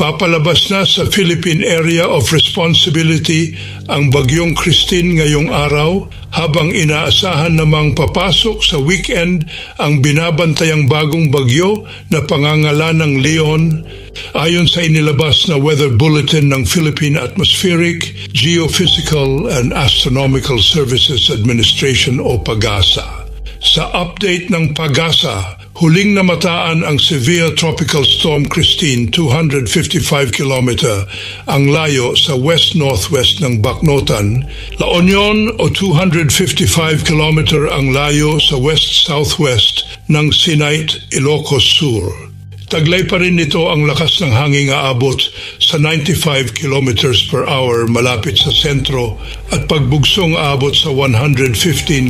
Papalabas na sa Philippine Area of Responsibility ang Bagyong Christine ngayong araw habang inaasahan namang papasok sa weekend ang binabantayang bagong bagyo na pangangalanang Leon ayon sa inilabas na weather bulletin ng Philippine Atmospheric, Geophysical and Astronomical Services Administration o PAGASA. Sa update ng PAGASA, huling namataan ang severe tropical storm Christine 255 km ang layo sa west-northwest ng Bacnotan, La Union o 255 km ang layo sa west-southwest ng Sinait, Ilocos Sur. Taglay pa rin nito ang lakas ng hangin aabot sa 95 km per hour malapit sa sentro at pagbugsong aabot sa 115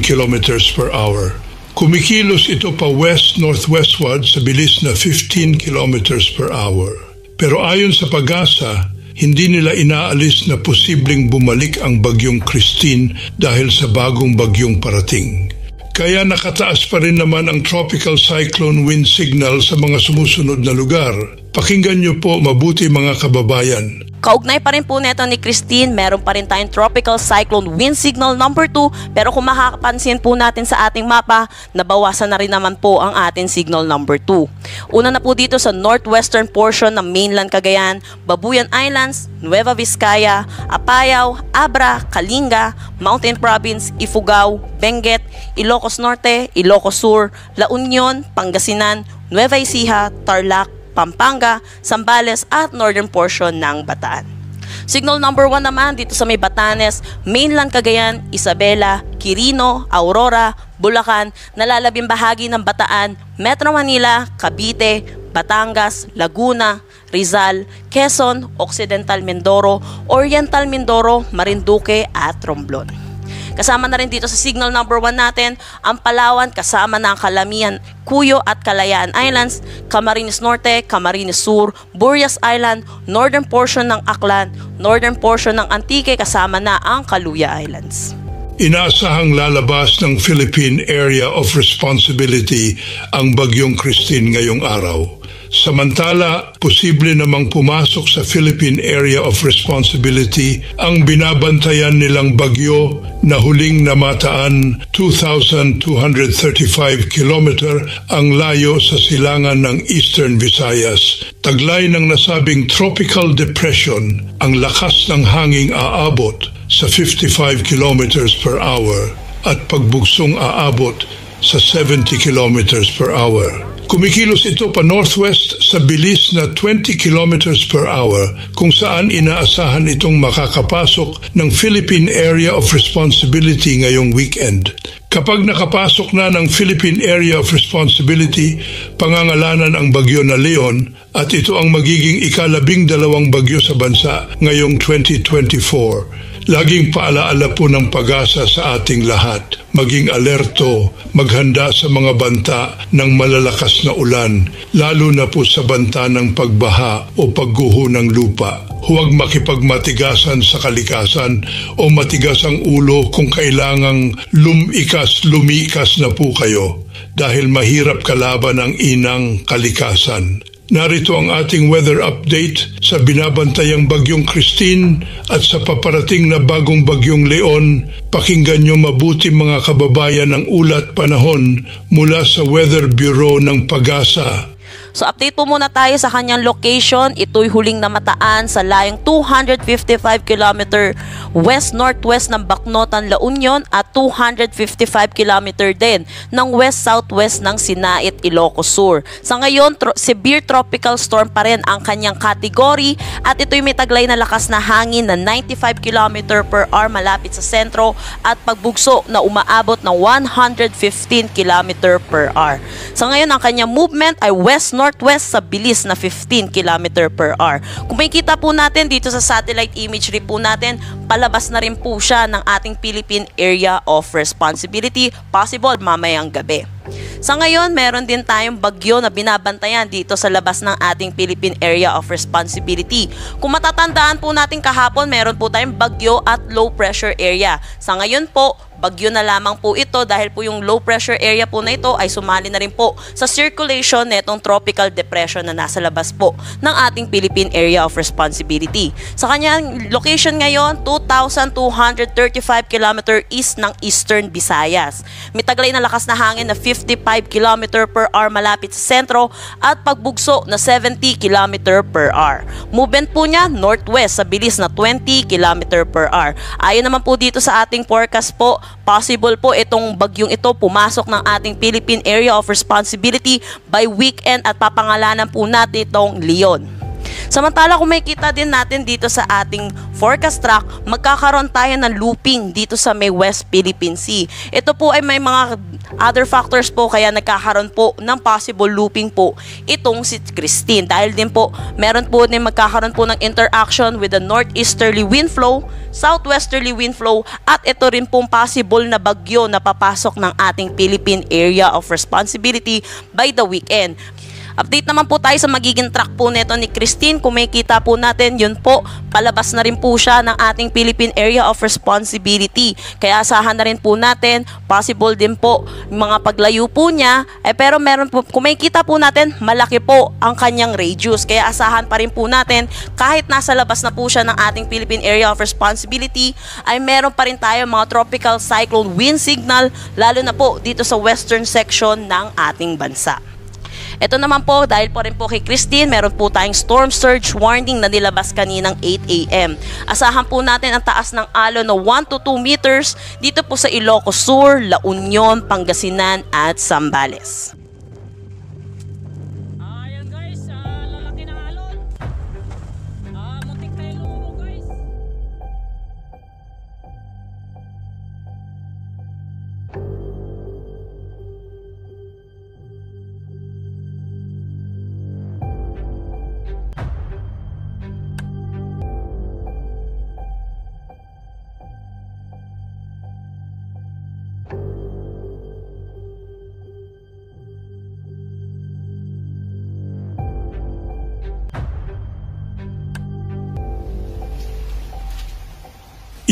km per hour. Kumikilos ito pa west-northwestward sa bilis na 15 km per hour. Pero ayon sa PAGASA, hindi nila inaalis na posibleng bumalik ang Bagyong Christine dahil sa bagong bagyong parating. Kaya nakataas pa rin naman ang tropical cyclone wind signal sa mga sumusunod na lugar. Pakinggan niyo po mabuti mga kababayan. Kaugnay pa rin po neto ni Christine, meron pa rin tayong tropical cyclone wind signal number 2, pero kung makakapansin po natin sa ating mapa, nabawasan na rin naman po ang ating signal number 2. Una na po dito sa northwestern portion ng mainland Cagayan, Babuyan Islands, Nueva Vizcaya, Apayao, Abra, Kalinga, Mountain Province, Ifugao, Benguet, Ilocos Norte, Ilocos Sur, La Union, Pangasinan, Nueva Ecija, Tarlac, Pampanga, Zambales at northern portion ng Bataan. Signal number 1 naman dito sa may Batanes, mainland Cagayan, Isabela, Quirino, Aurora, Bulacan, nalalabing bahagi ng Bataan, Metro Manila, Cavite, Batangas, Laguna, Rizal, Quezon, Occidental Mindoro, Oriental Mindoro, Marinduque at Romblon. Kasama na rin dito sa signal number 1 natin ang Palawan kasama na ang Calamian, Cuyo at Kalayaan Islands, Camarines Norte, Camarines Sur, Burias Island, northern portion ng Aklan, northern portion ng Antique kasama na ang Kaluya Islands. Inaasahang lalabas ng Philippine Area of Responsibility ang Bagyong Christine ngayong araw. Samantala, posible namang pumasok sa Philippine Area of Responsibility ang binabantayan nilang bagyo na huling namataan 2,235 km ang layo sa silangan ng Eastern Visayas. Taglay ng nasabing tropical depression, ang lakas ng hangin aabot sa 55 km per hour at pagbugsong aabot sa 70 km per hour. Kumikilos ito pa northwest sa bilis na 20 km per hour kung saan inaasahan itong makakapasok ng Philippine Area of Responsibility ngayong weekend. Kapag nakapasok na ng Philippine Area of Responsibility, pangangalanan ang bagyo na Leon at ito ang magiging ika-12 bagyo sa bansa ngayong 2024. Laging paalaala po ng PAGASA sa ating lahat. Maging alerto, maghanda sa mga banta ng malalakas na ulan, lalo na po sa banta ng pagbaha o pagguho ng lupa. Huwag makipagmatigasan sa kalikasan o matigas ang ulo kung kailangang lumikas na po kayo dahil mahirap kalaban ang inang kalikasan. Narito ang ating weather update sa binabantayang Bagyong Christine at sa paparating na bagong Bagyong Leon. Pakinggan nyo mabuti mga kababayan ang ulat panahon mula sa Weather Bureau ng PAGASA. So update po muna tayo sa kanyang location. Ito'y huling namataan sa layong 255 km west-northwest ng Bacnotan, La Union at 255 km din ng west-southwest ng Sinait, Ilocos Sur. Sa ngayon, severe tropical storm pa rin ang kanyang category at ito'y may taglay na lakas na hangin na 95 km per hour malapit sa sentro at pagbugso na umaabot ng 115 km per hour. Sa ngayon, ang kanyang movement ay west-northwest sa bilis na 15 km per hour. Kung makikita po natin dito sa satellite imagery po natin, palabas na rin po siya ng ating Philippine Area of Responsibility, possible mamayang gabi. Sa ngayon, meron din tayong bagyo na binabantayan dito sa labas ng ating Philippine Area of Responsibility. Kung matatandaan po natin kahapon, meron po tayong bagyo at low pressure area. Sa ngayon po, bagyo na lamang po ito dahil po yung low pressure area po na ito ay sumali na rin po sa circulation netong tropical depression na nasa labas po ng ating Philippine Area of Responsibility. Sa kanyang location ngayon, 2,235 km east ng Eastern Visayas. May taglay na lakas na hangin na 55 km per hour malapit sa sentro at pagbugso na 70 km per hour. Movement po niya northwest sa bilis na 20 km per hour. Ayon naman po dito sa ating forecast po, possible po itong bagyong ito pumasok ng ating Philippine Area of Responsibility by weekend at papangalanan po natin itong Leon. Samantala kung makikita din natin dito sa ating forecast track, magkakaroon tayo ng looping dito sa may West Philippine Sea. Ito po ay may mga other factors po kaya nagkakaroon po ng possible looping po itong si Christine. Dahil din po meron po din magkakaroon po ng interaction with the northeasterly wind flow, southwesterly wind flow at ito rin pong possible na bagyo na papasok ng ating Philippine Area of Responsibility by the weekend. Update naman po tayo sa magiging track po neto ni Christine. Kung makikita po natin, yun po, palabas na rin po siya ng ating Philippine Area of Responsibility. Kaya asahan na rin po natin, possible din po yung mga paglayo po niya. Pero meron po, kung makikita po natin, malaki po ang kanyang radius. Kaya asahan pa rin po natin, kahit nasa labas na po siya ng ating Philippine Area of Responsibility, ay meron pa rin tayo mga tropical cyclone wind signal, lalo na po dito sa western section ng ating bansa. Ito naman po, dahil po rin po kay Christine, meron po tayong storm surge warning na nilabas kaninang 8 a.m. Asahan po natin ang taas ng alon na 1 to 2 meters dito po sa Ilocos Sur, La Union, Pangasinan at Zambales. Ayan guys, lalaki ng alon. Muntik tayo lumubog guys.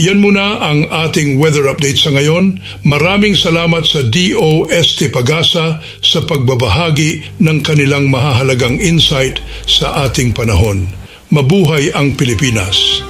Iyan muna ang ating weather update sa ngayon. Maraming salamat sa DOST Pagasa sa pagbabahagi ng kanilang mahahalagang insight sa ating panahon. Mabuhay ang Pilipinas!